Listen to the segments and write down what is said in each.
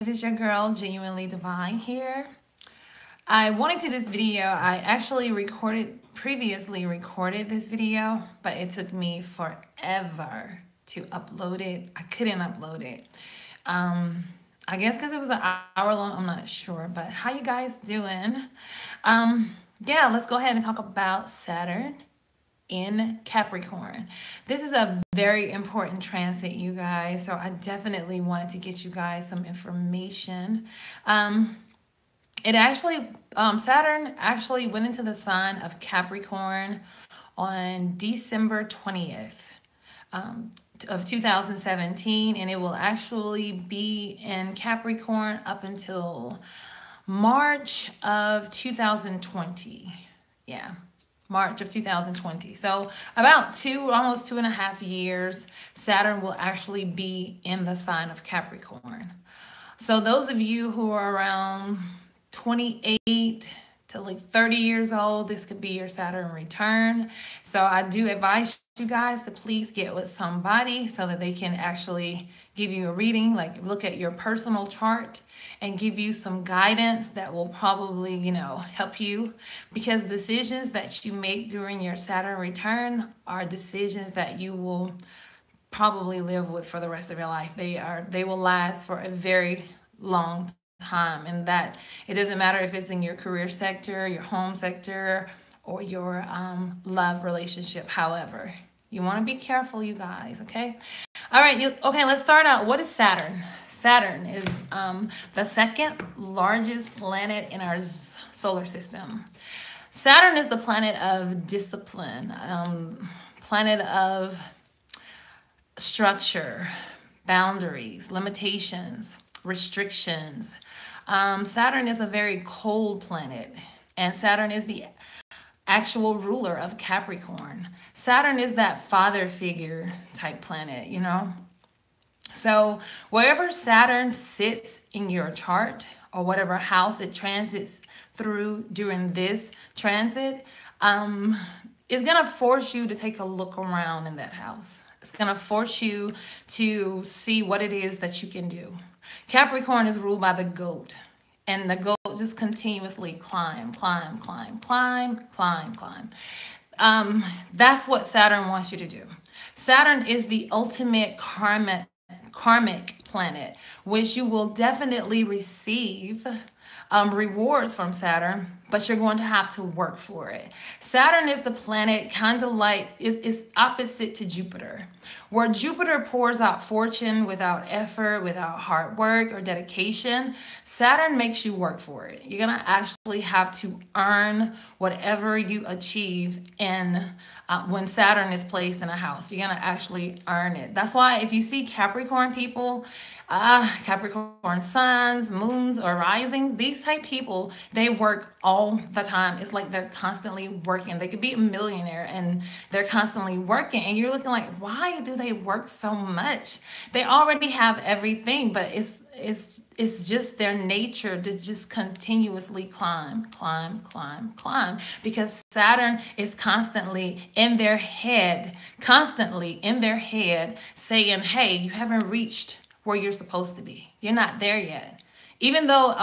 It is your girl, Genuinely Divine here. I wanted to do this video. I actually previously recorded this video, but it took me forever to upload it. I couldn't upload it. I guess because it was an hour long, I'm not sure. But how you guys doing? Yeah, let's go ahead and talk about Saturn in Capricorn. This is a very important transit, you guys, so I definitely wanted to get you guys some information. Saturn actually went into the sign of Capricorn on December 20th of 2017, and it will actually be in Capricorn up until March of 2020. Yeah, March of 2020. So about almost 2.5 years, Saturn will actually be in the sign of Capricorn. So those of you who are around 28 to like 30 years old, this could be your Saturn return. So I do advise you guys to please get with somebody so that they can actually give you a reading, like look at your personal chart and give you some guidance that will probably, help you, because decisions that you make during your Saturn return are decisions that you will probably live with for the rest of your life. They will last for a very long time, and that it doesn't matter if it's in your career sector, your home sector, or your love relationship. However, you want to be careful, you guys, okay? All right, okay, let's start out. What is Saturn? Saturn is the second largest planet in our solar system. Saturn is the planet of discipline, planet of structure, boundaries, limitations, restrictions. Saturn is a very cold planet, and Saturn is the actual ruler of Capricorn. Saturn is that father figure type planet, So wherever Saturn sits in your chart, or whatever house it transits through during this transit, is going to force you to take a look around in that house. It's going to force you to see what it is that you can do. Capricorn is ruled by the goat, and the goat just continuously climb. That's what Saturn wants you to do. Saturn is the ultimate karmic planet, which you will definitely receive rewards from Saturn, but you're going to have to work for it. Saturn is the planet kind of like, is opposite to Jupiter. Where Jupiter pours out fortune without effort, without hard work or dedication, Saturn makes you work for it. You're going to actually have to earn whatever you achieve when Saturn is placed in a house. You're going to actually earn it. That's why if you see Capricorn people, Capricorn suns, moons, or rising, these type people, they work all the time. It's like they're constantly working. They could be a millionaire and they're constantly working, and you're looking like, why do they work so much? They already have everything, but it's just their nature to just continuously climb, because Saturn is constantly in their head saying, hey, you haven't reached where you're supposed to be. You're not there yet. Even though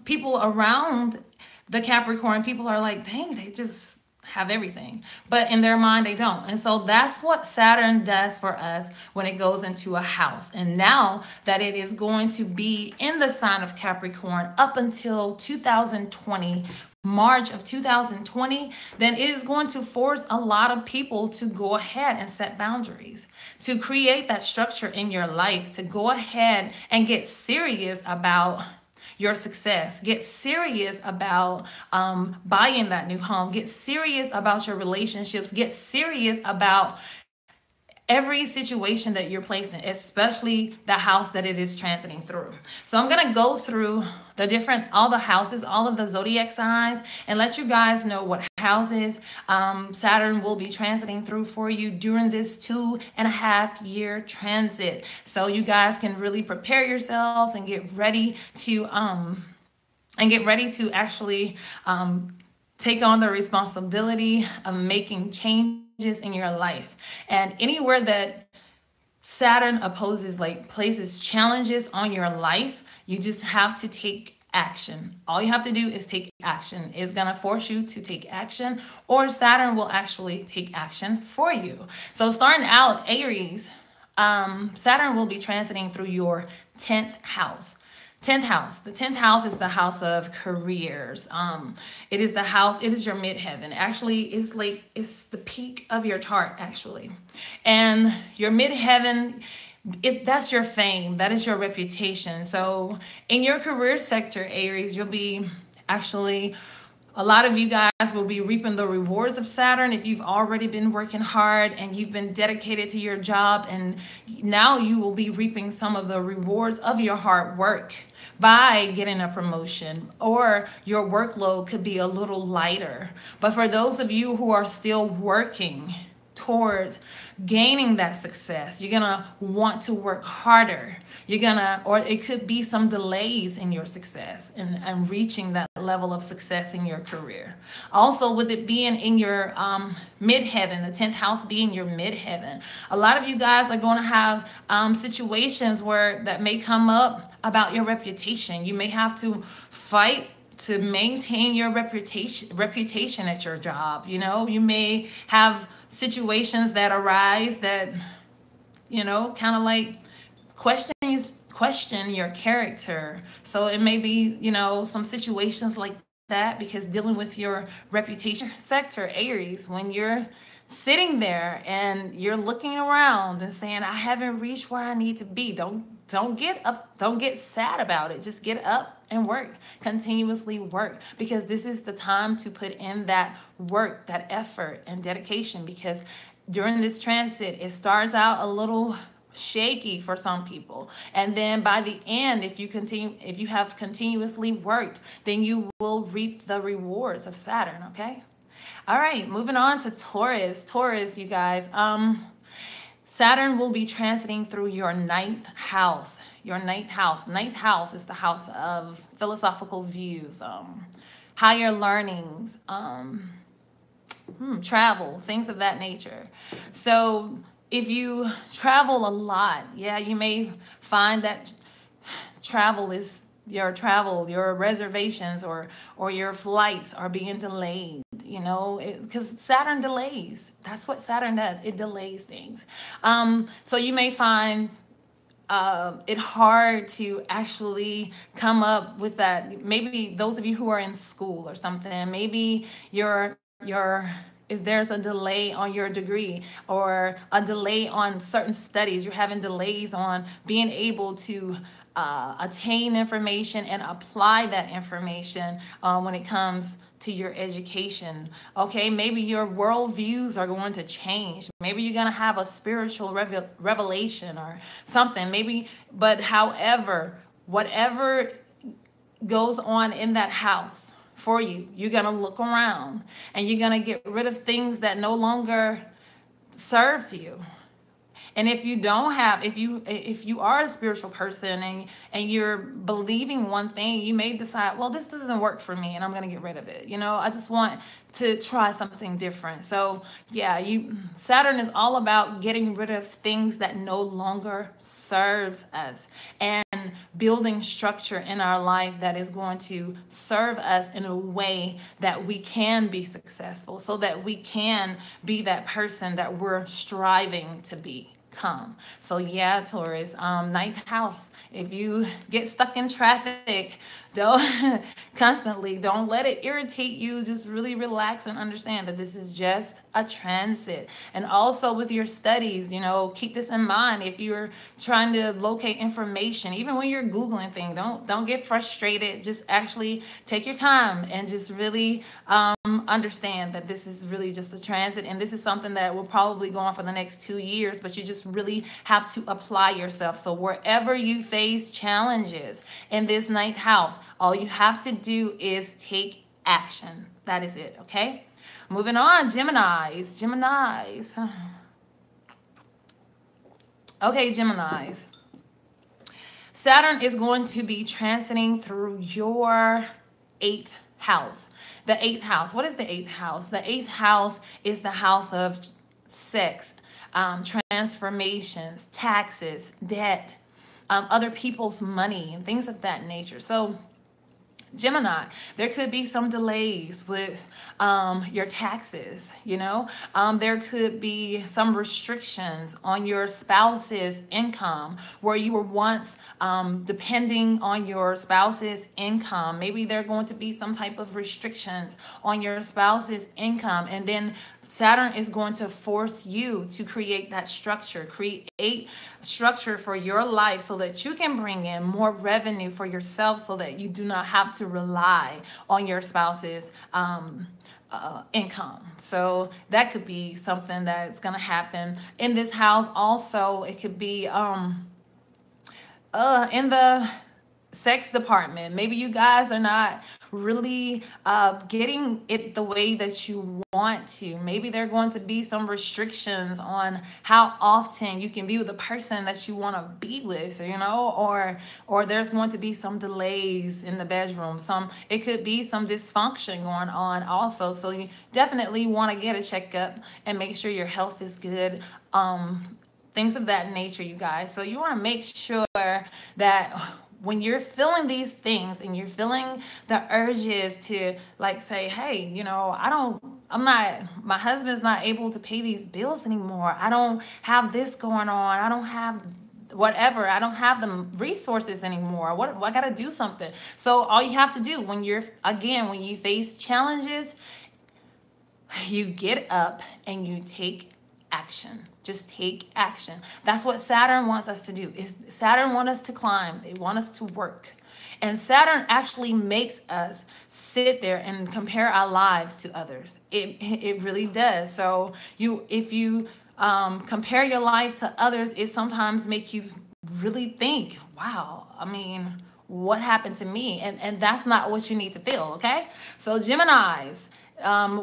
people around the Capricorn, people are like, dang, they just have everything. But in their mind, they don't. And so that's what Saturn does for us when it goes into a house. And now that it is going to be in the sign of Capricorn up until 2020, March of 2020, then it is going to force a lot of people to go ahead and set boundaries, to create that structure in your life, to go ahead and get serious about your success, get serious about buying that new home, get serious about your relationships, get serious about every situation that you're placed in, especially the house that it is transiting through. So I'm going to go through all the houses, all of the zodiac signs, and let you guys know what houses Saturn will be transiting through for you during this 2.5 year transit. So you guys can really prepare yourselves and get ready to actually take on the responsibility of making changes in your life. And anywhere that Saturn places challenges on your life, You just have to take action. All you have to do is take action. It's going to force you to take action, or Saturn will actually take action for you. So starting out, Aries, Saturn will be transiting through your 10th house. 10th house. The 10th house is the house of careers. It is the house, it is your midheaven. Actually, it's the peak of your chart, actually. And your midheaven, that's your fame, that is your reputation. So in your career sector, Aries, you'll be actually, a lot of you guys will be reaping the rewards of Saturn if you've already been working hard and you've been dedicated to your job, and now you will be reaping some of the rewards of your hard work by getting a promotion, or your workload could be a little lighter. But for those of you who are still working towards gaining that success, you're gonna want to work harder. Or it could be some delays in your success and reaching that level of success in your career. Also, with it being in your midheaven, the 10th house being your midheaven, a lot of you guys are going to have situations that may come up about your reputation. You may have to fight to maintain your reputation at your job. You may have situations that arise that, kind of like question your character. So it may be, some situations like that, because dealing with your reputation sector, Aries, when you're sitting there and you're looking around and saying, I haven't reached where I need to be, don't get up, don't get sad about it. Just get up and work, continuously work, because this is the time to put in that work, that effort and dedication, because during this transit, it starts out a little shaky for some people, and then by the end, if you have continuously worked, then you will reap the rewards of Saturn. Okay, all right, moving on to Taurus, you guys. Saturn will be transiting through your 9th house. Your 9th house is the house of philosophical views, higher learnings, travel, things of that nature. So if you travel a lot, you may find that your reservations or your flights are being delayed, because Saturn delays. That's what Saturn does. It delays things. So you may find it hard to actually come up with that. Maybe those of you who are in school or something, maybe if there's a delay on your degree or a delay on certain studies, you're having delays on being able to attain information and apply that information when it comes to your education. Okay, maybe your worldviews are going to change. Maybe you're going to have a spiritual revelation or something. But however, whatever goes on in that house for you, you're going to look around and you're going to get rid of things that no longer serves you. And if you are a spiritual person and you're believing one thing, you may decide, well, this doesn't work for me and I'm going to get rid of it. I just want to try something different. So Saturn is all about getting rid of things that no longer serves us and building structure in our life that is going to serve us in a way that we can be successful, so that we can be that person that we're striving to become. So Taurus, 9th house. If you get stuck in traffic, don't let it irritate you. Just really relax and understand that this is just a transit. And also with your studies, keep this in mind. If you're trying to locate information, even when you're Googling things, don't get frustrated. Just actually take your time and just really understand that this is really just a transit, and this is something that will probably go on for the next 2 years, but you just really have to apply yourself. So wherever you face challenges in this 9th house, all you have to do is take action. That is it, okay? Moving on, Geminis. Okay, Geminis. Saturn is going to be transiting through your 8th house. The 8th house. What is the 8th house? The 8th house is the house of sex, transformations, taxes, debt. other people's money and things of that nature. So Gemini, there could be some delays with your taxes, you know. There could be some restrictions on your spouse's income where you were once depending on your spouse's income. Maybe there are going to be some type of restrictions on your spouse's income, and then Saturn is going to force you to create that structure, create structure for your life so that you can bring in more revenue for yourself so that you do not have to rely on your spouse's income. So that could be something that's going to happen in this house. Also, it could be in the sex department. Maybe you guys are not really getting it the way that you want to. Maybe there are going to be some restrictions on how often you can be with the person that you want to be with, you know, or there's going to be some delays in the bedroom. It could be some dysfunction going on also. So you definitely want to get a checkup and make sure your health is good. Things of that nature, you guys. So you want to make sure that when you're feeling these things and you're feeling the urges to like say, hey, you know, my husband's not able to pay these bills anymore. I don't have this going on. I don't have whatever. I don't have the resources anymore. I got to do something. So all you have to do when you face challenges, you get up and you take action. Just take action. That's what Saturn wants us to do. Saturn wants us to climb. They want us to work. And Saturn actually makes us sit there and compare our lives to others. It really does. So if you compare your life to others, it sometimes makes you really think, wow, I mean, what happened to me? And that's not what you need to feel, okay? So Geminis,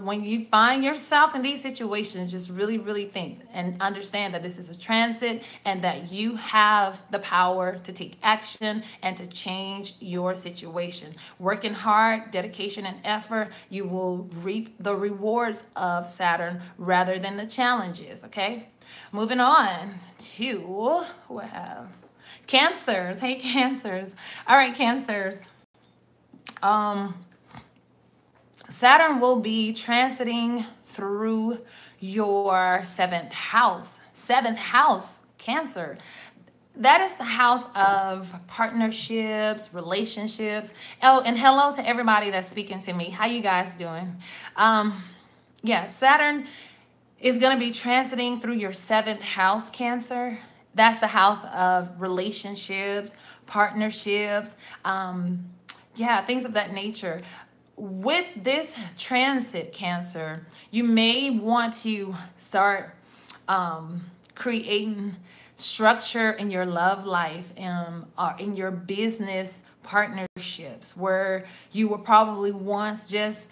when you find yourself in these situations, just really, really think and understand that this is a transit and that you have the power to take action and to change your situation. Working hard, dedication, and effort, you will reap the rewards of Saturn rather than the challenges, okay? Moving on to who I have. Cancers. Hey, Cancers. All right, Cancers. Saturn will be transiting through your seventh house. Seventh house, Cancer. That is the house of partnerships, relationships. Oh, and hello to everybody that's speaking to me. How you guys doing? Saturn is going to be transiting through your seventh house, Cancer. That's the house of relationships, partnerships, things of that nature. With this transit, Cancer, you may want to start creating structure in your love life or in your business partnerships where you were probably once just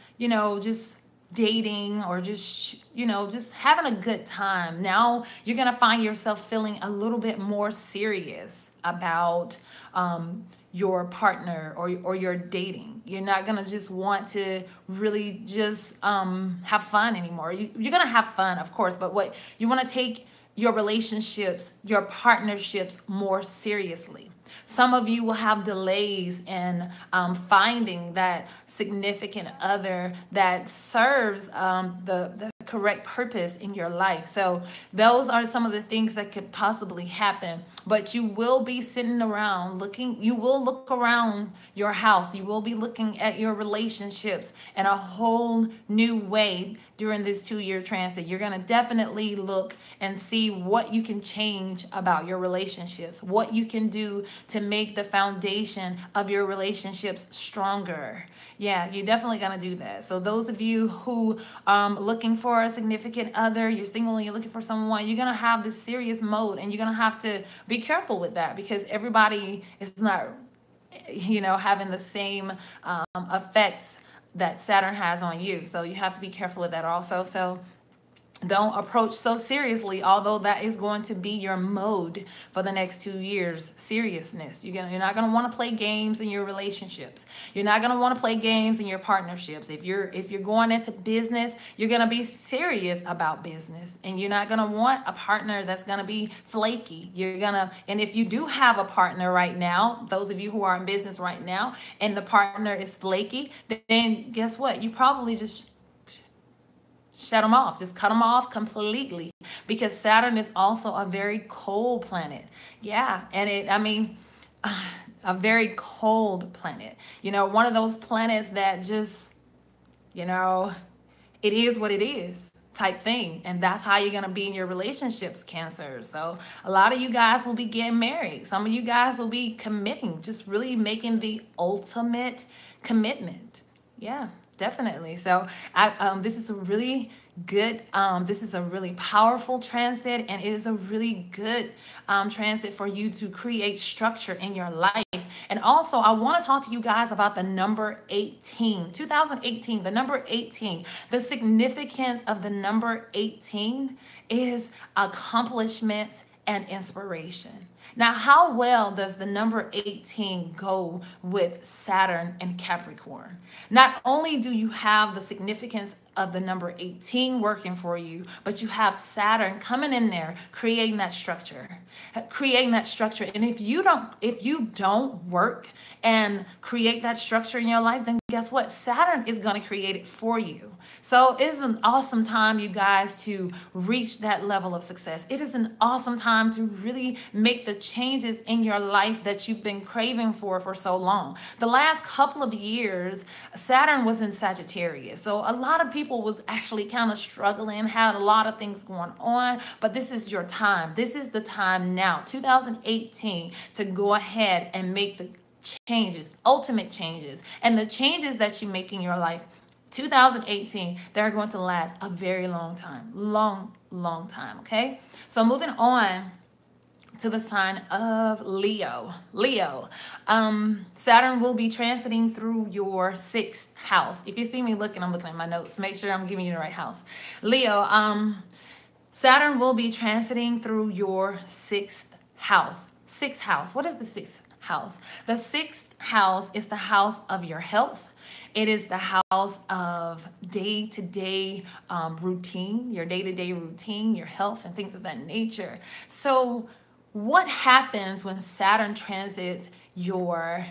dating or just having a good time. Now you're going to find yourself feeling a little bit more serious about your partner or your dating. You're not going to just want to really just have fun anymore. You're going to have fun, of course, but what you want to take your relationships, your partnerships more seriously. Some of you will have delays in finding that significant other that serves the correct purpose in your life. So those are some of the things that could possibly happen. But you will be sitting around you will look around your house. You will be looking at your relationships in a whole new way during this 2-year transit. You're going to definitely look and see what you can change about your relationships, what you can do to make the foundation of your relationships stronger. Yeah, you're definitely going to do that. So those of you who looking for a significant other, you're single and you're looking for someone, you're going to have this serious mode, and you're going to have to be careful with that because everybody is not, having the same effects that Saturn has on you. So you have to be careful with that also. So don't approach so seriously, although that is going to be your mode for the next 2 years. Seriousness. You're not going to want to play games in your relationships. You're not going to want to play games in your partnerships. If you're going into business, you're going to be serious about business, and you're not going to want a partner that's going to be flaky. And if you do have a partner right now, those of you who are in business right now, and the partner is flaky, then guess what? You probably just shut them off. Just cut them off completely, because Saturn is also a very cold planet. Yeah, and a very cold planet. One of those planets that just, it is what it is type thing. And that's how you're going to be in your relationships, Cancer. So a lot of you guys will be getting married. Some of you guys will be committing, just really making the ultimate commitment. Yeah. Definitely. So this is a really good, this is a really powerful transit, and it is a really good transit for you to create structure in your life. And also, I want to talk to you guys about the number 18. 2018, the number 18. The significance of the number 18 is accomplishments and inspiration. Now, how well does the number 18 go with Saturn and Capricorn? Not only do you have the significance of the number 18 working for you, but you have Saturn coming in there, creating that structure. And if you don't work and create that structure in your life, then guess what? Saturn is going to create it for you. So it's an awesome time, you guys, to reach that level of success. It is an awesome time to really make the changes in your life that you've been craving for so long. The last couple of years, Saturn was in Sagittarius. So a lot of people was actually kind of struggling, had a lot of things going on, but this is your time. This is the time now, 2018, to go ahead and make the changes, ultimate changes. And the changes that you make in your life, 2018, they're going to last a very long time. Long time, okay? So moving on to the sign of Leo. Saturn will be transiting through your 6th house. If you see me looking, I'm looking at my notes. Make sure I'm giving you the right house. Leo, Saturn will be transiting through your 6th house. 6th house. What is the 6th house? The 6th house is the house of your health. It is the house of day-to-day routine, your day-to-day routine, your health, and things of that nature. So what happens when Saturn transits your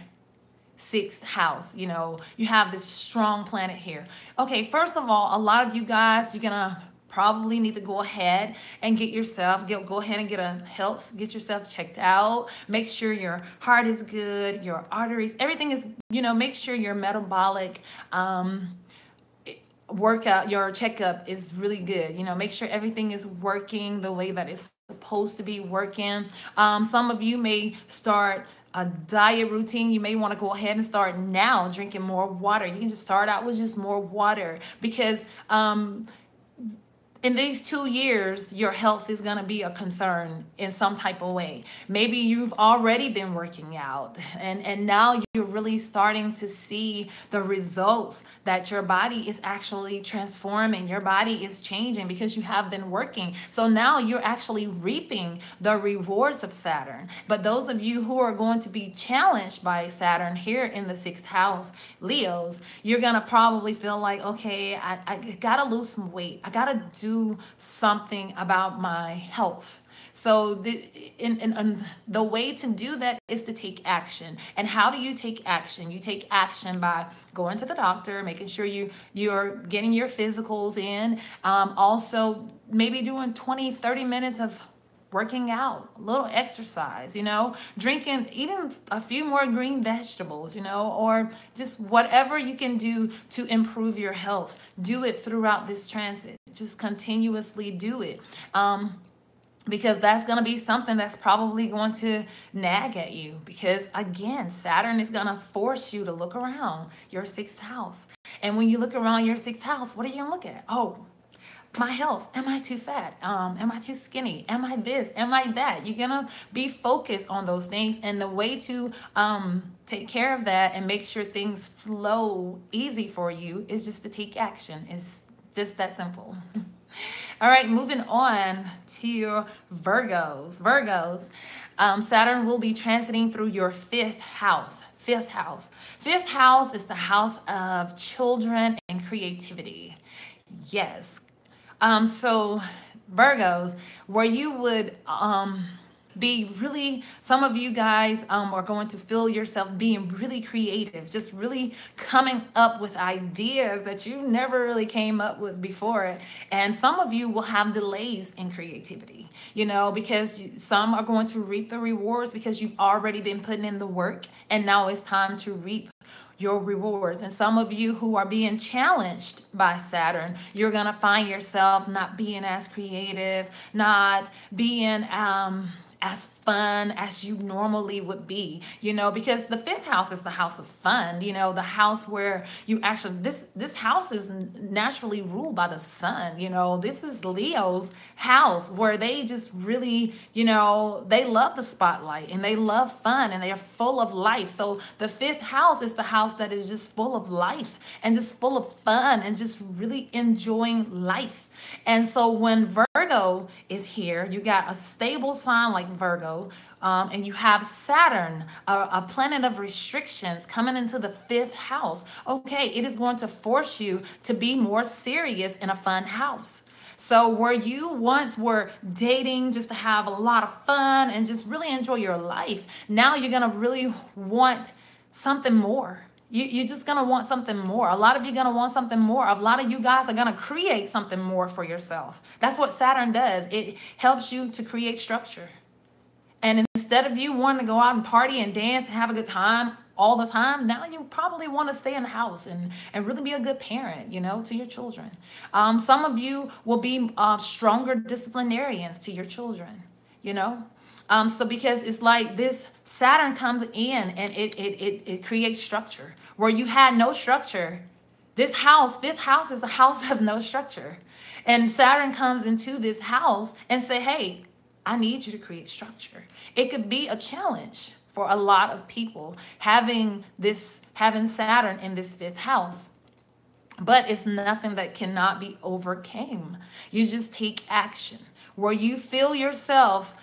6th house? You have this strong planet here. Okay, first of all, a lot of you guys, you're going to probably need to go ahead and get yourself, go ahead and get yourself checked out. Make sure your heart is good, your arteries, everything is, make sure your metabolic workout, your checkup is really good. Make sure everything is working the way that it's supposed to be working. Some of you may start a diet routine. You may want to go ahead and start now drinking more water. You can just start out with just more water, because in these 2 years, your health is going to be a concern in some type of way. Maybe you've already been working out, and now you're really starting to see the results that your body is actually transforming. Your body is changing because you have been working. So now you're actually reaping the rewards of Saturn. But those of you who are going to be challenged by Saturn here in the 6th house, Leos, you're going to probably feel like, okay, I got to lose some weight. I got to do something about my health. So the way to do that is to take action. And how do you take action? You take action by going to the doctor, making sure you're getting your physicals in. Also, maybe doing 20-30 minutes of working out, a little exercise, drinking, eating a few more green vegetables, or just whatever you can do to improve your health. Do it throughout this transit. Just continuously do it. Because that's going to be something that's probably going to nag at you. Because again, Saturn is going to force you to look around your 6th house. And when you look around your 6th house, what are you going to look at? Oh, my health. Am I too fat? Am I too skinny? Am I this? Am I that? You're going to be focused on those things. And the way to take care of that and make sure things flow easy for you is just to take action. It's just that simple. All right, moving on to Virgos. Saturn will be transiting through your fifth house. Fifth house. Fifth house is the house of children and creativity. Yes. So Virgos, where you would be really, some of you guys are going to feel yourself being really creative, just really coming up with ideas that you never really came up with before. And some of you will have delays in creativity, because some are going to reap the rewards because you've already been putting in the work, and now it's time to reap your rewards. And some of you who are being challenged by Saturn, you're going to find yourself not being as creative, not being as fun as you normally would be, because the fifth house is the house of fun, the house where you actually, this house is naturally ruled by the sun, this is Leo's house where they just really, they love the spotlight and they love fun and they're full of life. So the fifth house is the house that is just full of life and just full of fun and just really enjoying life. And so when Virgo is here, you got a stable sign like Virgo, and you have Saturn, a planet of restrictions, coming into the fifth house. Okay, it is going to force you to be more serious in a fun house. So where you once were dating just to have a lot of fun and just really enjoy your life, now you're going to really want something more. You're just going to want something more. A lot of you are going to want something more. A lot of you guys are going to create something more for yourself. That's what Saturn does. It helps you to create structure. And instead of you wanting to go out and party and dance and have a good time all the time, now you probably want to stay in the house and really be a good parent, to your children. Some of you will be stronger disciplinarians to your children, So because it's like this Saturn comes in and it creates structure. Where you had no structure, this house, fifth house, is a house of no structure. And Saturn comes into this house and say, hey, I need you to create structure. It could be a challenge for a lot of people having Saturn in this fifth house. But it's nothing that cannot be overcome. You just take action. Where you feel yourself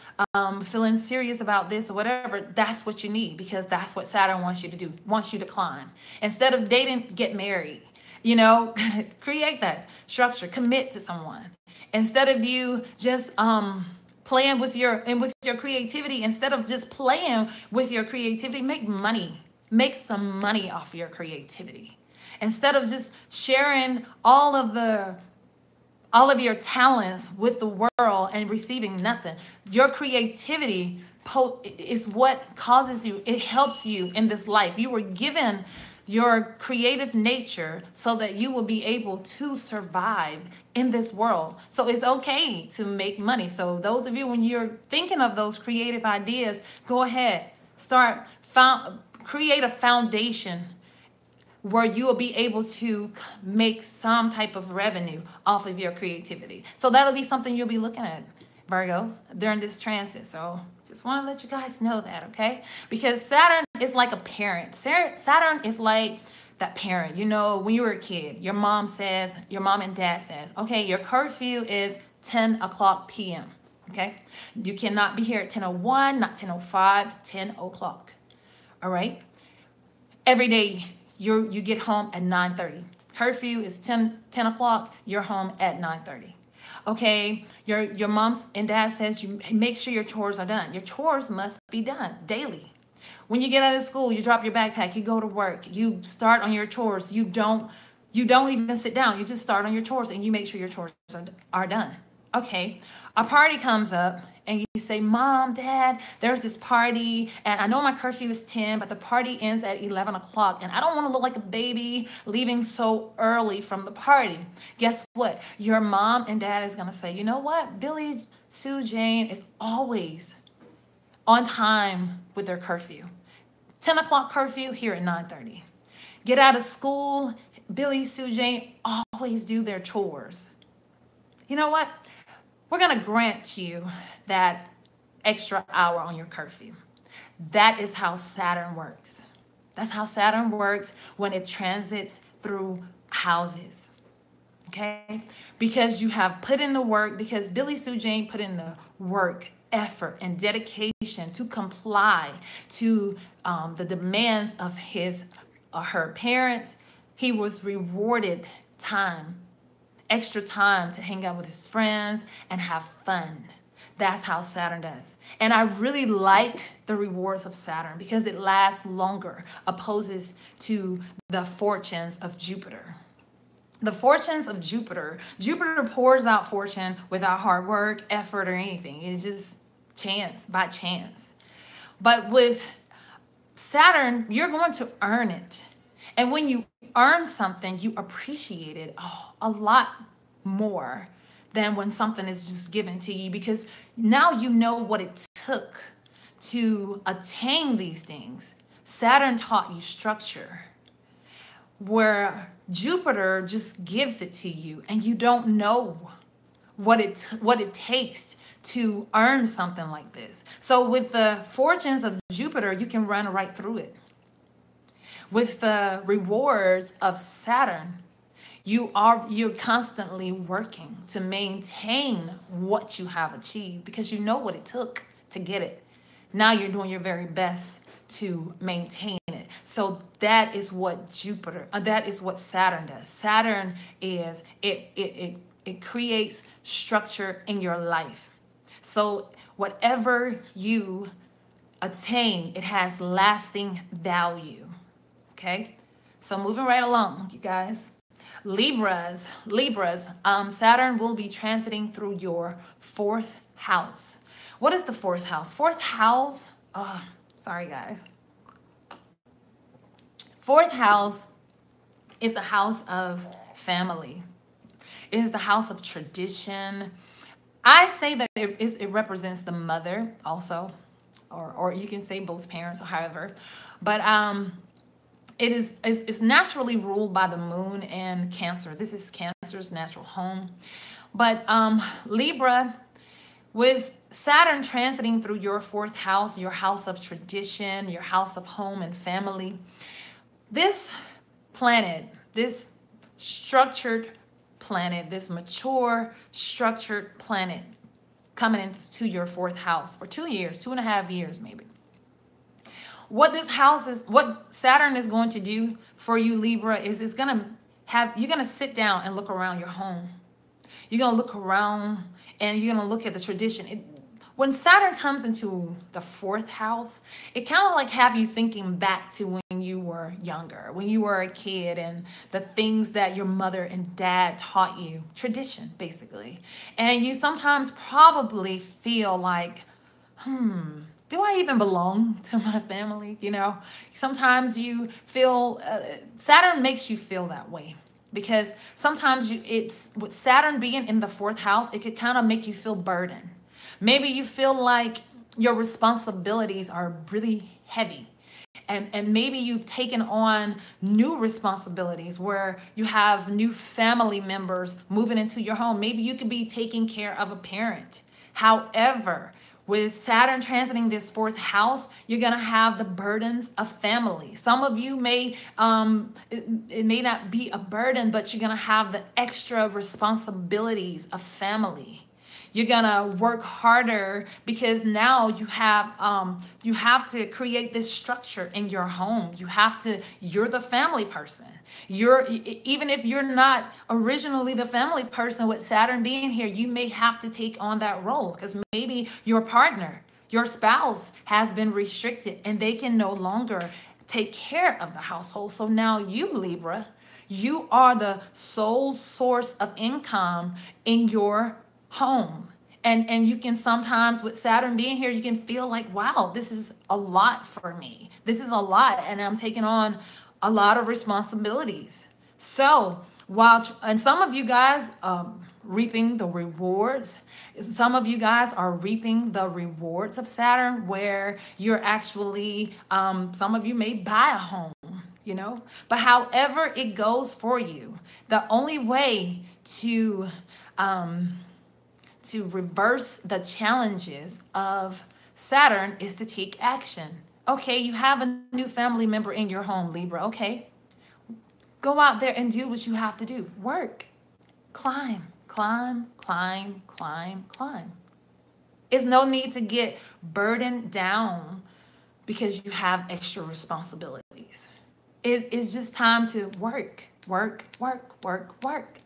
feeling serious about this or whatever, that's what you need, because that's what Saturn wants you to do, wants you to climb. Instead of dating, get married, create that structure, commit to someone. Instead of you just playing with your creativity, instead of just playing with your creativity, make some money off your creativity. Instead of just sharing all of your talents with the world and receiving nothing. Your creativity is what causes you, it helps you in this life. You were given your creative nature so that you will be able to survive in this world. So it's okay to make money. So those of you, when you're thinking of those creative ideas, go ahead, create a foundation where you will be able to make some type of revenue off of your creativity. So that'll be something you'll be looking at, Virgos, during this transit. So just want to let you guys know that, okay? Because Saturn is like a parent. Saturn is like that parent. When you were a kid, your mom and dad says, okay, your curfew is 10 o'clock p.m., okay? You cannot be here at 10:01, not 10:05, 10 o'clock, all right? Every day, you get home at 9:30. Curfew is 10 o'clock. You're home at 9:30. Okay, your mom and dad says you make sure your chores are done. Your chores must be done daily. When you get out of school, you drop your backpack, you go to work, you start on your chores. You don't even sit down. You just start on your chores and you make sure your chores are done. Okay, a party comes up and you say, Mom, Dad, there's this party and I know my curfew is 10, but the party ends at 11 o'clock and I don't want to look like a baby leaving so early from the party. Guess what? Your mom and dad is going to say, you know what? Billy Sue Jane is always on time with their curfew. 10 o'clock curfew here at 9:30. Get out of school, Billy Sue Jane always do their chores. You know what? We're going to grant you that extra hour on your curfew. That is how Saturn works. That's how Saturn works when it transits through houses. okay? Because you have put in the work, because Billy Sue Jane put in the work, effort, and dedication to comply to the demands of his or her parents. He was rewarded time, extra time to hang out with his friends and have fun. That's how Saturn does. And I really like the rewards of Saturn because it lasts longer, opposes to the fortunes of Jupiter. The fortunes of Jupiter, Jupiter pours out fortune without hard work, effort, or anything. It's just chance, by chance. But with Saturn, you're going to earn it. And when you earn something, you appreciate it a lot more than when something is just given to you, because now you know what it took to attain these things. Saturn taught you structure, where Jupiter just gives it to you and you don't know what it takes to earn something like this. So with the fortunes of Jupiter, you can run right through it. With the rewards of Saturn, you're constantly working to maintain what you have achieved because you know what it took to get it. Now you're doing your very best to maintain it. So that is what that is what Saturn does. Saturn is it creates structure in your life. So whatever you attain, it has lasting value. Okay? So moving right along, you guys. Libras, Saturn will be transiting through your fourth house. What is the fourth house? Fourth house, sorry guys. Fourth house is the house of family. It is the house of tradition. I say that it represents the mother also, or you can say both parents or however. But it's naturally ruled by the moon and Cancer. This is Cancer's natural home. But Libra, with Saturn transiting through your fourth house, your house of tradition, your house of home and family, this planet, this structured planet, this mature, structured planet coming into your fourth house for 2 years, 2.5 years maybe. What Saturn is going to do for you, Libra, is you're gonna sit down and look around your home. You're gonna look around and you're gonna look at the tradition. When Saturn comes into the fourth house, it kind of like have you thinking back to when you were younger, when you were a kid, and the things that your mother and dad taught you, tradition, basically. And you sometimes probably feel like, do I even belong to my family? You know, sometimes you feel, Saturn makes you feel that way. Because sometimes it's with Saturn being in the fourth house, it could kind of make you feel burdened. Maybe you feel like your responsibilities are really heavy. And maybe you've taken on new responsibilities where you have new family members moving into your home. Maybe you could be taking care of a parent. However, with Saturn transiting this fourth house, you're going to have the burdens of family. Some of you may, it may not be a burden, but you're going to have the extra responsibilities of family. You're going to work harder because now you have to create this structure in your home. You're the family person. Even if you're not originally the family person, with Saturn being here, you may have to take on that role because maybe your partner, your spouse has been restricted and they can no longer take care of the household. So now you, Libra, you are the sole source of income in your home. And you can sometimes, with Saturn being here, you can feel like, wow, this is a lot for me. This is a lot, and I'm taking on a lot of responsibilities. So and some of you guys reaping the rewards. Some of you guys are reaping the rewards of Saturn, where you're actually, some of you may buy a home, you know. But however it goes for you, the only way to reverse the challenges of Saturn is to take action. Okay, you have a new family member in your home, Libra. Okay, go out there and do what you have to do. Work. climb, climb, climb, climb, climb. It's no need to get burdened down because you have extra responsibilities. It's just time to work, work, work, work, work.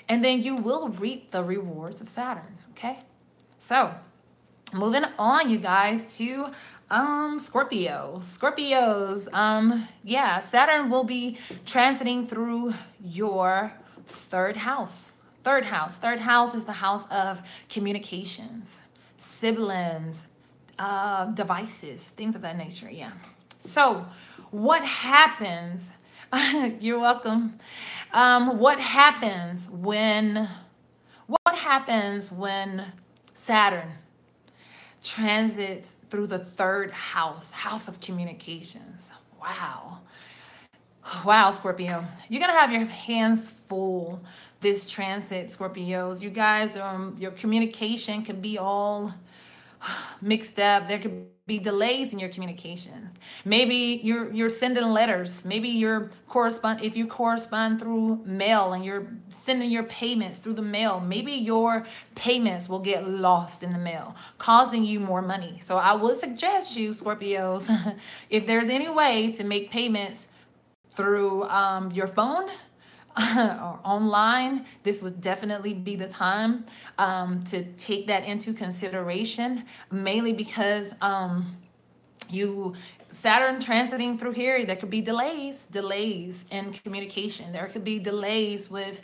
And then you will reap the rewards of Saturn, okay? So, moving on, you guys, to Scorpio. Scorpios, yeah, Saturn will be transiting through your third house. Third house is the house of communications, siblings, devices, things of that nature. Yeah. So what happens? You're welcome. What happens when Saturn transits through the third house of communications? Wow, Scorpio. You're going to have your hands full this transit, Scorpios. You guys, your communication can be all mixed up. There could be delays in your communications. Maybe you're sending letters. Maybe if you correspond through mail and you're sending your payments through the mail, maybe your payments will get lost in the mail, causing you more money. So I would suggest you, Scorpios, if there's any way to make payments through your phone or online, this would definitely be the time to take that into consideration, mainly because Saturn transiting through here, there could be delays in communication. There could be delays with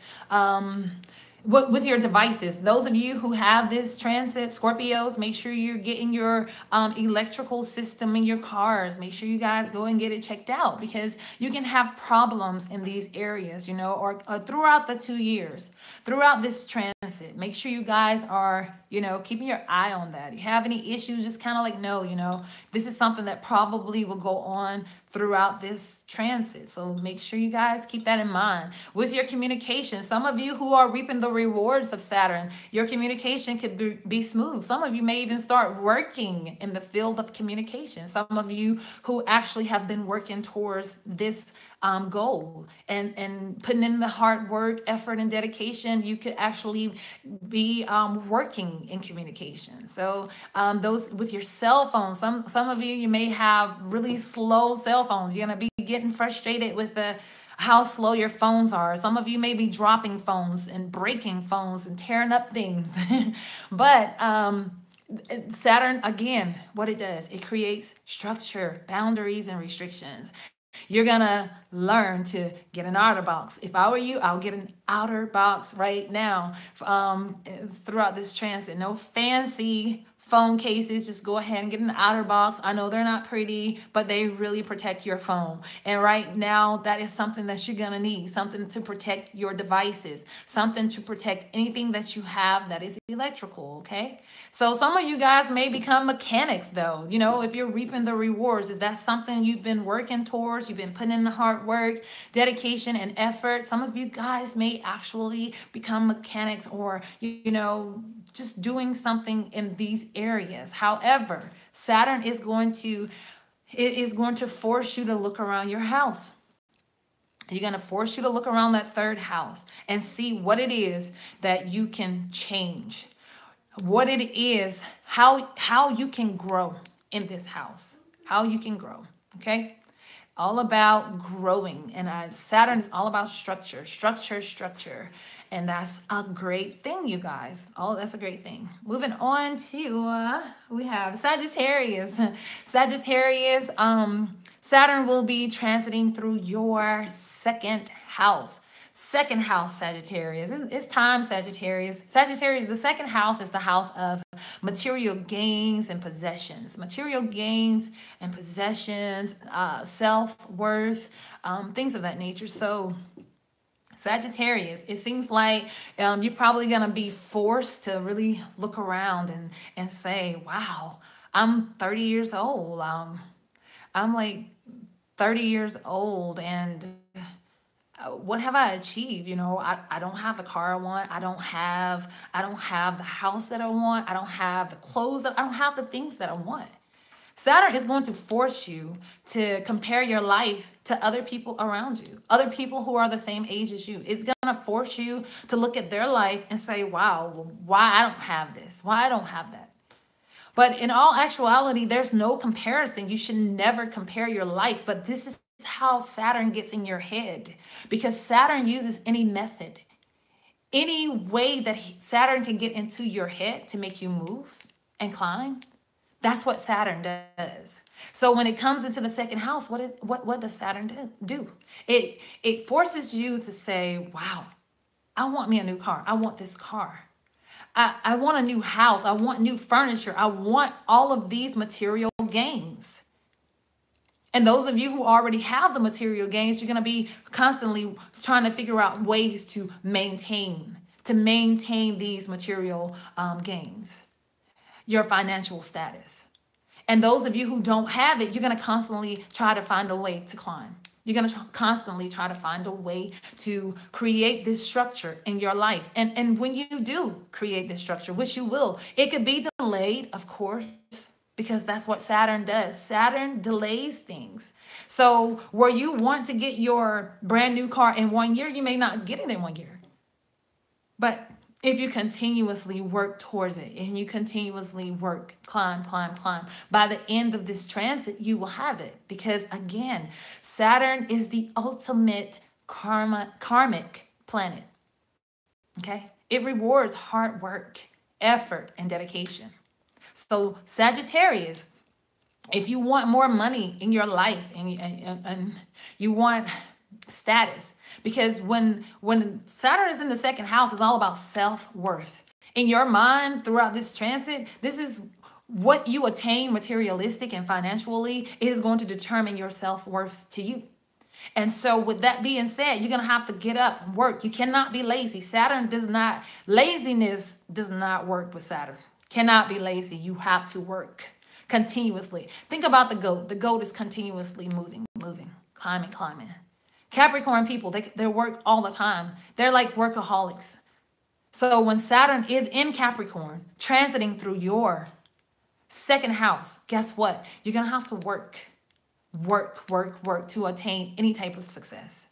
your devices. Those of you who have this transit, Scorpios, make sure you're getting your electrical system in your cars. Make sure you guys go and get it checked out, because you can have problems in these areas, or throughout the 2 years, throughout this transit. Make sure you guys are, keeping your eye on that. If you have any issues, just kind of know, this is something that probably will go on throughout this transit. So make sure you guys keep that in mind. With your communication, some of you who are reaping the rewards of Saturn, your communication could be smooth. Some of you may even start working in the field of communication. Some of you who actually have been working towards this goal and putting in the hard work, effort, and dedication, you could actually be working in communication. So those with your cell phone, some of you may have really slow cell phones. You're gonna be getting frustrated with how slow your phones are. Some of you may be dropping phones and breaking phones and tearing up things. But Saturn, again, what it does, it creates structure, boundaries, and restrictions. You're going to learn to get an outer box. If I were you, I'll get an outer box right now throughout this transit. No fancy phone cases. Just go ahead and get an outer box. I know they're not pretty, but they really protect your phone. And right now, that is something that you're going to need. Something to protect your devices. Something to protect anything that you have that is electrical, okay? So some of you guys may become mechanics, though. If you're reaping the rewards, is that something you've been working towards? You've been putting in the hard work, dedication, and effort. Some of you guys may actually become mechanics, or, just doing something in these areas. However, Saturn is going to force you to look around your house. You're going to force you to look around that third house and see what it is that you can change. What it is, how you can grow in this house. How you can grow, okay? All about growing. And Saturn is all about structure. And that's a great thing, you guys. Oh, that's a great thing. Moving on to, we have Sagittarius. Sagittarius, Saturn will be transiting through your second house. Second house, Sagittarius. It's time, Sagittarius. Sagittarius, the second house is the house of material gains and possessions. Material gains and possessions, self-worth, things of that nature. So Sagittarius, it seems like you're probably going to be forced to really look around and say, wow, I'm 30 years old. I'm like 30 years old, and what have I achieved? I don't have the car I want. I don't have the house that I want. I don't have the clothes I don't have the things that I want. Saturn is going to force you to compare your life to other people around you, other people who are the same age as you. It's going to force you to look at their life and say, wow, well, why I don't have this? Why I don't have that? But in all actuality, there's no comparison. You should never compare your life. But this is how Saturn gets in your head, because Saturn uses any method, any way that Saturn can get into your head to make you move and climb. That's what Saturn does. So when it comes into the second house, what does Saturn do? It forces you to say, wow, I want me a new car. I want this car. I want a new house. I want new furniture. I want all of these material gains. And those of you who already have the material gains, you're going to be constantly trying to figure out ways to maintain these material gains, your financial status. And those of you who don't have it, you're going to constantly try to find a way to climb. You're going to constantly try to find a way to create this structure in your life. And when you do create this structure, which you will, it could be delayed, of course, because that's what Saturn does. Saturn delays things. So where you want to get your brand new car in 1 year, you may not get it in 1 year. But if you continuously work towards it and you continuously work, climb, by the end of this transit, you will have it. Because again, Saturn is the ultimate karmic planet. Okay? It rewards hard work, effort, and dedication. So Sagittarius, if you want more money in your life and you want status, because when Saturn is in the second house, it's all about self-worth. In your mind, throughout this transit, this is what you attain materialistic and financially is going to determine your self-worth to you. And so with that being said, you're going to have to get up and work. You cannot be lazy. Laziness does not work with Saturn. Cannot be lazy. You have to work continuously. Think about the goat. The goat is continuously moving, climbing. Capricorn people, they work all the time. They're like workaholics. So when Saturn is in Capricorn, transiting through your second house, guess what? You're going to have to work to attain any type of success.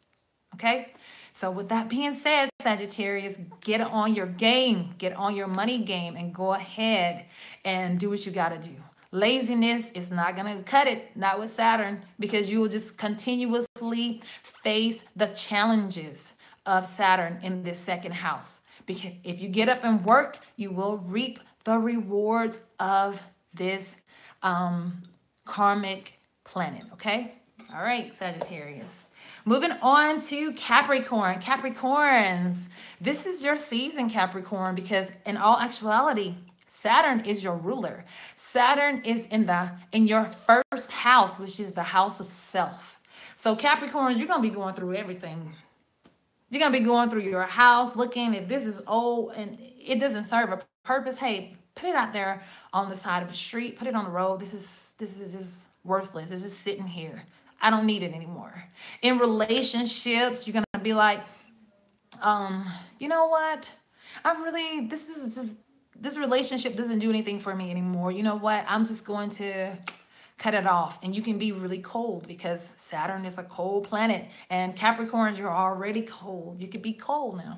Okay? So with that being said, Sagittarius, get on your game, get on your money game, and go ahead and do what you got to do. Laziness is not going to cut it, not with Saturn, because you will just continuously face the challenges of Saturn in this second house. Because if you get up and work, you will reap the rewards of this karmic planet, okay? All right, Sagittarius. Moving on to Capricorn. Capricorns, this is your season, Capricorn, because in all actuality, Saturn is your ruler. Saturn is in your first house, which is the house of self. So Capricorns, you're going to be going through everything. You're going to be going through your house, looking if this is old and it doesn't serve a purpose. Hey, put it out there on the side of the street. Put it on the road. This is just worthless. It's just sitting here. I don't need it anymore. In relationships, you're going to be like, you know what? This relationship doesn't do anything for me anymore. You know what? I'm just going to cut it off. And you can be really cold because Saturn is a cold planet. And Capricorns, you're already cold. You could be cold now.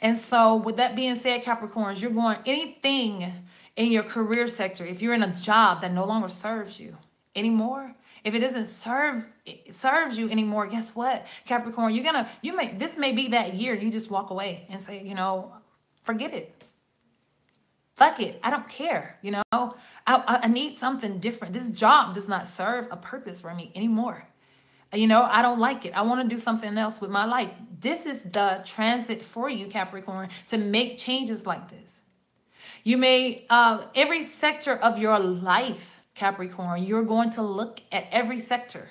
And so with that being said, Capricorns, you're going anything in your career sector. If you're in a job that no longer serves you anymore, if it doesn't serves you anymore, guess what, Capricorn, this may be that year you just walk away and say, forget it. Fuck it. I don't care. I need something different. This job does not serve a purpose for me anymore. I don't like it. I want to do something else with my life. This is the transit for you, Capricorn, to make changes like this. You may, every sector of your life, Capricorn, you're going to look at every sector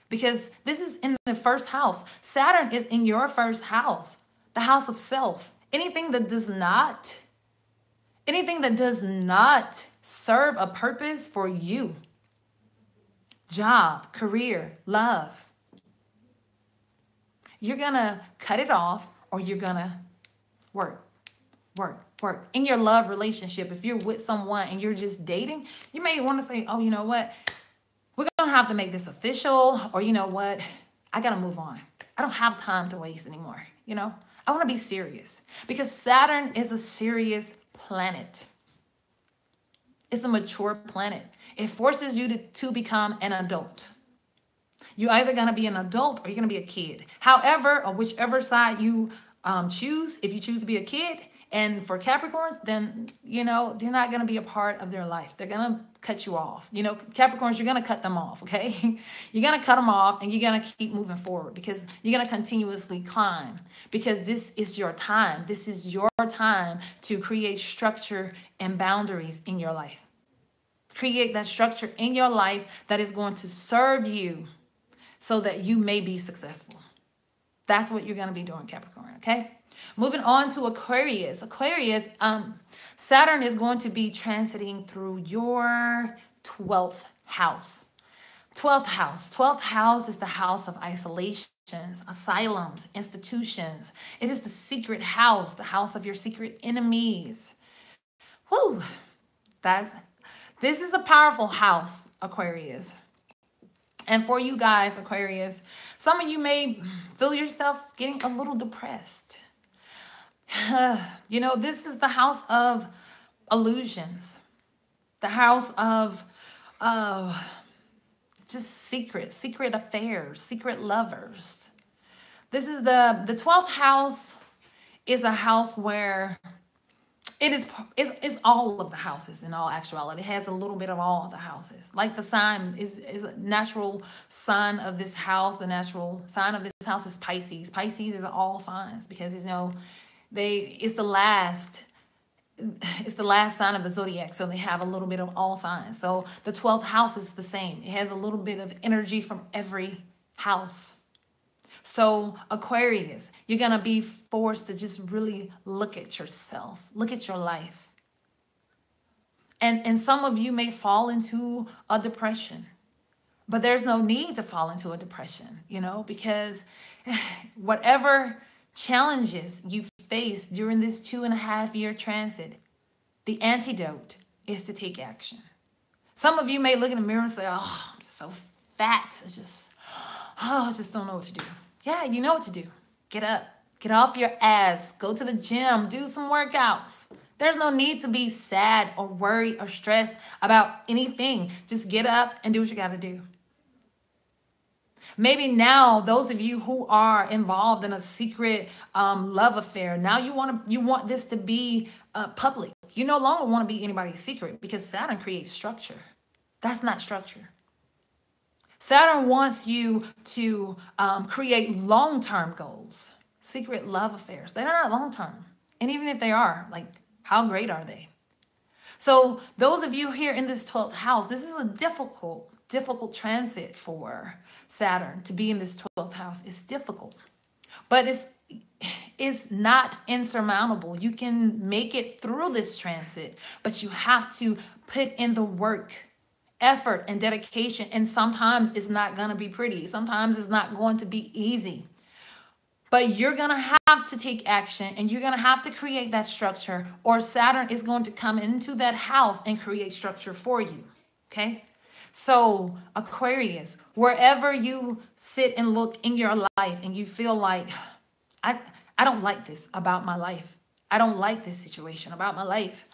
because this is in the first house. Saturn is in your first house, the house of self. Anything that does not serve a purpose for you, job, career, love, you're going to cut it off or you're going to work. In your love relationship, if you're with someone and you're just dating, you may want to say, oh, you know what? we're going to have to make this official, or you know what? I got to move on. I don't have time to waste anymore. You know, I want to be serious because Saturn is a serious planet. It's a mature planet. It forces you to become an adult. You're either going to be an adult or you're going to be a kid. However, or whichever side you choose, if you choose to be a kid, and for Capricorns, then, you know, they're not going to be a part of their life. They're going to cut you off. You know, Capricorns, you're going to cut them off, okay? You're going to cut them off and you're going to keep moving forward because you're going to continuously climb because this is your time. This is your time to create structure and boundaries in your life. Create that structure in your life that is going to serve you so that you may be successful. That's what you're going to be doing, Capricorn, okay? Moving on to Aquarius. Aquarius, Saturn is going to be transiting through your 12th house. 12th house. 12th house is the house of isolations, asylums, institutions. It is the secret house, the house of your secret enemies. Woo! This is a powerful house, Aquarius. And for you guys, Aquarius, some of you may feel yourself getting a little depressed. You know, this is the house of illusions, the house of just secret affairs, secret lovers. This is the 12th house is a house where it's all of the houses in all actuality. It has a little bit of all of the houses. Like the sign is a natural sign of this house. The natural sign of this house is Pisces. Pisces is all signs because, you know, it's the last sign of the zodiac. So they have a little bit of all signs. So the 12th house is the same. It has a little bit of energy from every house. So Aquarius, you're going to be forced to just really look at yourself, look at your life. And some of you may fall into a depression, but there's no need to fall into a depression, you know, because whatever challenges you face during this 2.5-year transit, the antidote is to take action. Some of you may look in the mirror and say, oh, I'm just so fat. I just don't know what to do. Yeah, you know what to do. Get up. Get off your ass. Go to the gym. Do some workouts. There's no need to be sad or worried or stressed about anything. Just get up and do what you got to do. Maybe now, those of you who are involved in a secret love affair, now you want this to be public. You no longer want to be anybody's secret because Saturn creates structure. That's not structure. Saturn wants you to create long-term goals, secret love affairs. They're not long-term. And even if they are, like, how great are they? So those of you here in this 12th house, this is a difficult transit for Saturn to be in this 12th house. It's difficult, but it's not insurmountable. You can make it through this transit, but you have to put in the work, effort, and dedication. And sometimes it's not going to be pretty. Sometimes it's not going to be easy. But you're going to have to take action and you're going to have to create that structure, or Saturn is going to come into that house and create structure for you. Okay? So Aquarius, wherever you sit and look in your life and you feel like, I don't like this about my life. I don't like this situation about my life.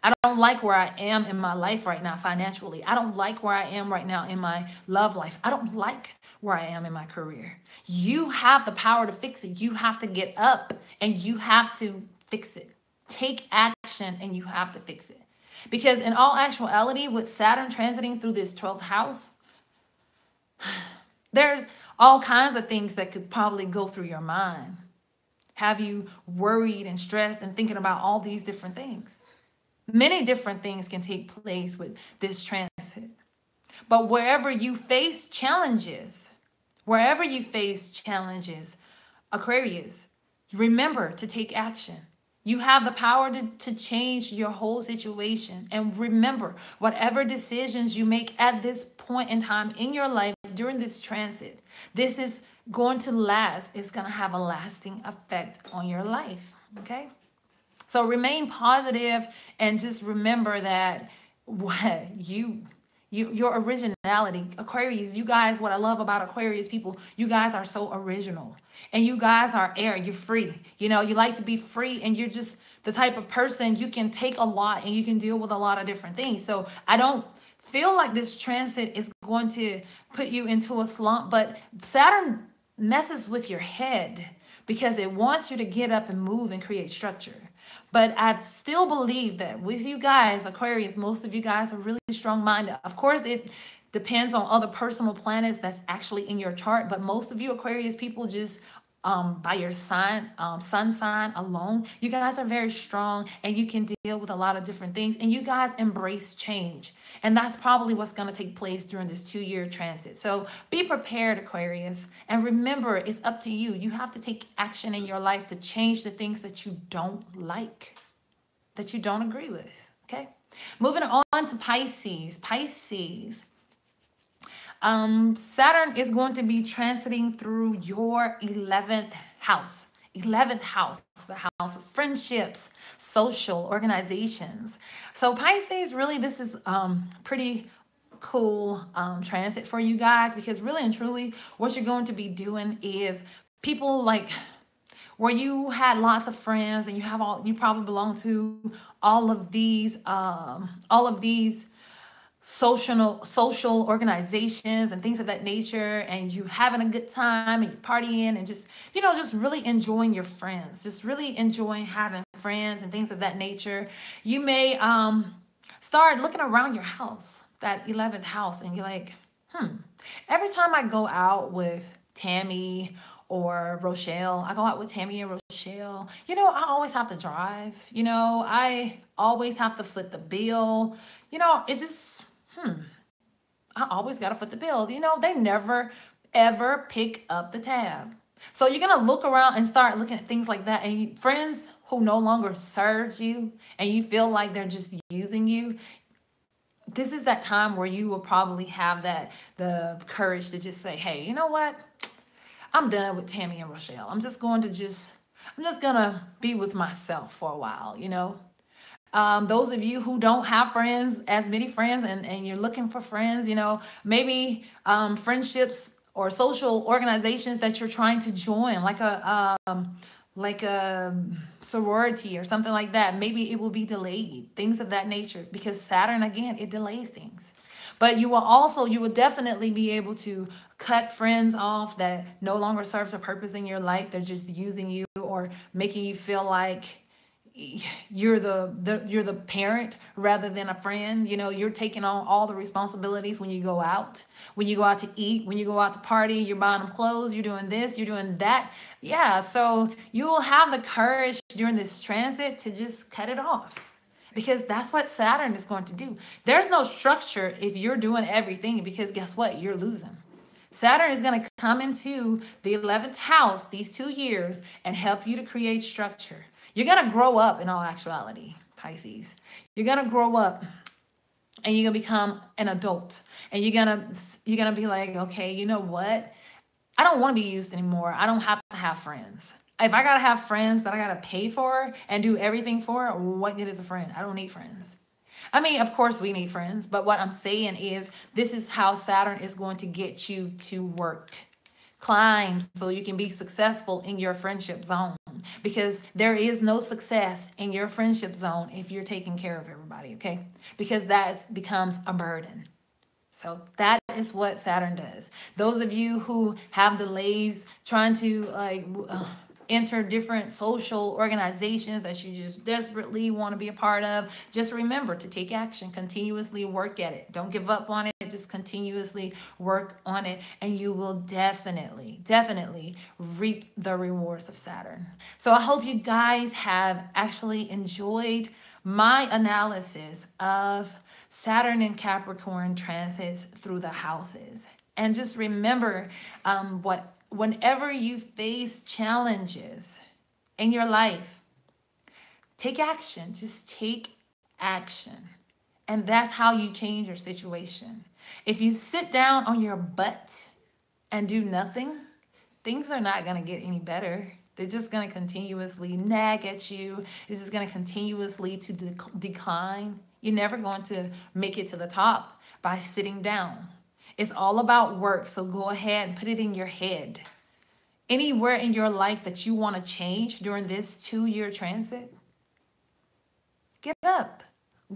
I don't like where I am in my life right now financially. I don't like where I am right now in my love life. I don't like where I am in my career. You have the power to fix it. You have to get up and you have to fix it. Take action and you have to fix it. Because in all actuality, with Saturn transiting through this 12th house, there's all kinds of things that could probably go through your mind. Have you worried and stressed and thinking about all these different things? Many different things can take place with this transit. But wherever you face challenges, Aquarius, remember to take action. You have the power to change your whole situation. And remember, whatever decisions you make at this point in time in your life during this transit, this is going to last. It's going to have a lasting effect on your life. Okay? So remain positive and just remember that you Your originality. Aquarius, you guys, what I love about Aquarius people, you guys are so original. And you guys are air. You're free. You know, you like to be free, and you're just the type of person, you can take a lot and you can deal with a lot of different things. So I don't feel like this transit is going to put you into a slump, but Saturn messes with your head because it wants you to get up and move and create structure. But I still believe that with you guys, Aquarius, most of you guys are really strong-minded. Of course, it depends on other personal planets that's actually in your chart, but most of you Aquarius people just by your sign, sun sign alone, you guys are very strong and you can deal with a lot of different things, and you guys embrace change. And that's probably what's going to take place during this 2-year transit. So be prepared, Aquarius. And remember, it's up to you. You have to take action in your life to change the things that you don't like, that you don't agree with. Okay. Moving on to Pisces. Pisces. Saturn is going to be transiting through your 11th house. 11th house, the house of friendships, social organizations. So Pisces, really, this is pretty cool transit for you guys, because really and truly what you're going to be doing is people like where you had lots of friends and you probably belong to all of these social organizations and things of that nature, and you having a good time and you're partying and just, you know, just really enjoying your friends, just really enjoying having friends and things of that nature. You may start looking around your house, that 11th house, and you're like, every time I go out with Tammy or Rochelle, I go out with Tammy and Rochelle, you know, I always have to drive, you know, I always have to foot the bill, you know, it just, I always got to foot the bill. You know, they never, ever pick up the tab. So you're going to look around and start looking at things like that. And friends who no longer serves you and you feel like they're just using you, this is that time where you will probably have the courage to just say, hey, you know what? I'm done with Tammy and Rochelle. I'm just going to be with myself for a while, you know? Those of you who don't have friends, as many friends, and you're looking for friends, you know, maybe friendships or social organizations that you're trying to join, like a sorority or something like that. Maybe it will be delayed, things of that nature, because Saturn, again, it delays things. But you will definitely be able to cut friends off that no longer serves a purpose in your life. They're just using you or making you feel like you're the parent rather than a friend. You know, you're taking on all the responsibilities when you go out to eat, when you go out to party, you're buying them clothes, you're doing this, you're doing that. Yeah, so you will have the courage during this transit to just cut it off, because that's what Saturn is going to do. There's no structure if you're doing everything, because guess what? You're losing. Saturn is going to come into the 11th house these 2 years and help you to create structure. You're going to grow up, in all actuality, Pisces. You're going to grow up and you're going to become an adult. And you're going to be like, okay, you know what? I don't want to be used anymore. I don't have to have friends. If I got to have friends that I got to pay for and do everything for, what good is a friend? I don't need friends. I mean, of course we need friends, but what I'm saying is this is how Saturn is going to get you to work. Climb so you can be successful in your friendship zone, because there is no success in your friendship zone if you're taking care of everybody, okay? Because that becomes a burden. So that is what Saturn does. Those of you who have delays trying to enter different social organizations that you just desperately want to be a part of, just remember to take action, continuously work at it. Don't give up on it. Just continuously work on it, and you will definitely reap the rewards of Saturn. So I hope you guys have actually enjoyed my analysis of Saturn and Capricorn transits through the houses. And just remember, whenever you face challenges in your life, take action. Just take action. And that's how you change your situation. If you sit down on your butt and do nothing, things are not going to get any better. They're just going to continuously nag at you. It's just going to continuously to decline. You're never going to make it to the top by sitting down. It's all about work. So go ahead and put it in your head. Anywhere in your life that you want to change during this 2-year transit, get up,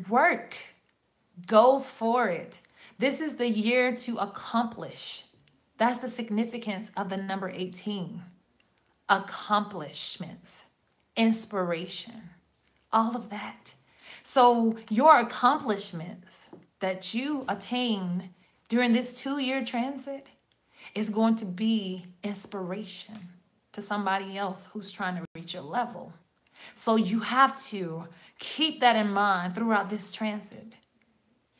work, go for it. This is the year to accomplish. That's the significance of the number 18. Accomplishments, inspiration, all of that. So your accomplishments that you attain during this 2-year transit is going to be inspiration to somebody else who's trying to reach your level. So you have to keep that in mind throughout this transit.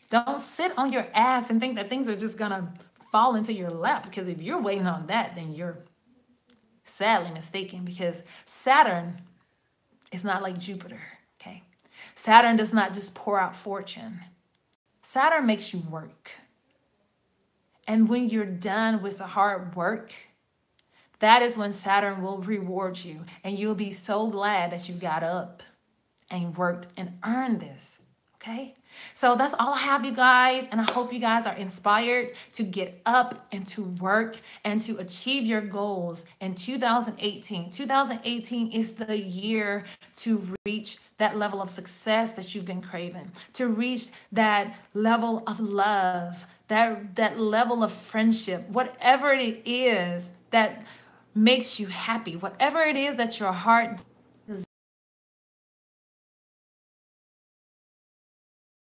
Don't sit on your ass and think that things are just going to fall into your lap, because if you're waiting on that, then you're sadly mistaken, because Saturn is not like Jupiter, okay? Saturn does not just pour out fortune. Saturn makes you work. And when you're done with the hard work, that is when Saturn will reward you. And you'll be so glad that you got up and worked and earned this, okay? So that's all I have, you guys. And I hope you guys are inspired to get up and to work and to achieve your goals in 2018. 2018 is the year to reach that level of success that you've been craving, to reach that level of love, that level of friendship, whatever it is that makes you happy, whatever it is that your heart